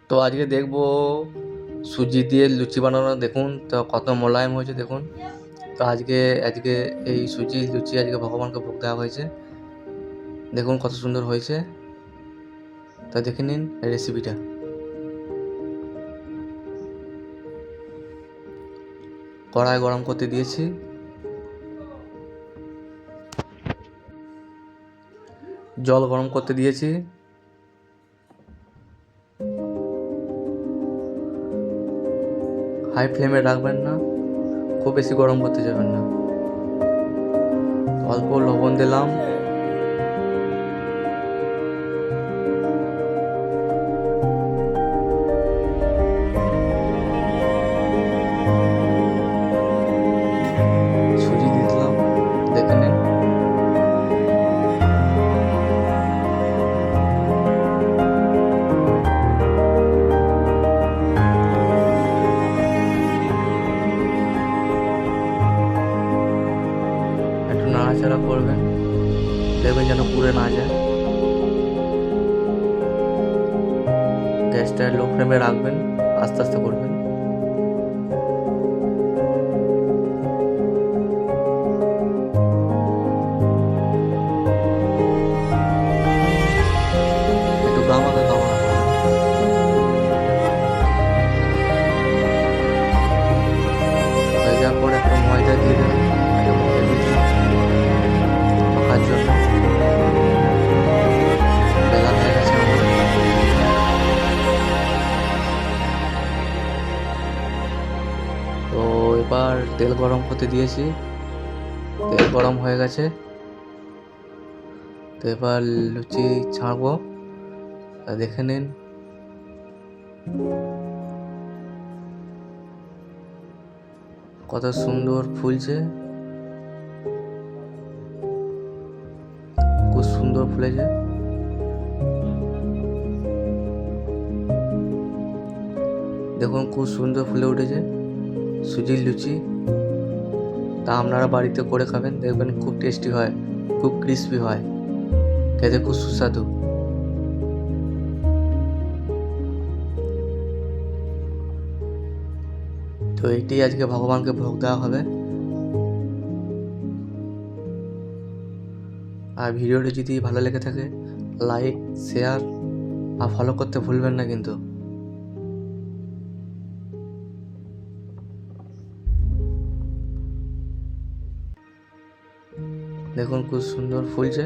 তো আজকে দেখবো সুজি দিয়ে লুচি বানানো। দেখুন তো কত মোলায়েম হয়েছে দেখুন। তো আজকে আজকে এই সুজি লুচি আজকে ভগবানকে ভোগ দেওয়া হয়েছে। দেখুন কত সুন্দর হয়েছে। তো দেখে নিন রেসিপিটা। কড়াই গরম করতে দিয়েছি। জল গরম করতে দিয়েছি। হাই ফ্লেমে রাখবেন না, খুব বেশি গরম করতে যাবেন না। অল্প লবণ দিলাম। সুজি দিয়ে দিলাম, দেখে নিন। একটু নাড়াচাড়া করবেন, দেখবেন যেন পুড়ে না যায়। গ্যাসটা লো ফ্লেমে রাখবেন, আস্তে আস্তে করবেন। একটু গামাখা গামাখা করবেন। হয়ে যাওয়ার পর একটু ময়দা দিয়ে দেবেন। আগে ময়দা দিয়ে দিলাম মাখার জন্য। বেলা হয়ে গেছে আমার। তো এবার তেল গরম করতে দিয়েছি, তেল গরম হয়ে গেছে। তো এবার লুচি ছাড়বো, দেখে নিন। কত সুন্দর ফুলছে, খুব সুন্দর ফুলেছে। দেখুন খুব সুন্দর ফুলে উঠেছে সুজির লুচি। তা আপনারা বাড়িতে করে খাবেন, দেখবেন খুব টেস্টি হয়, খুব ক্রিস্পি হয়, খেতে খুব সুস্বাদু। তো এটি আজকে ভগবানকে ভোগ দেওয়া হবে। আর ভিডিওটি যদি ভালো লেগে থাকে, লাইক, শেয়ার আর ফলো করতে ভুলবেন না কিন্তু। দেখুন খুব সুন্দর ফুলছে।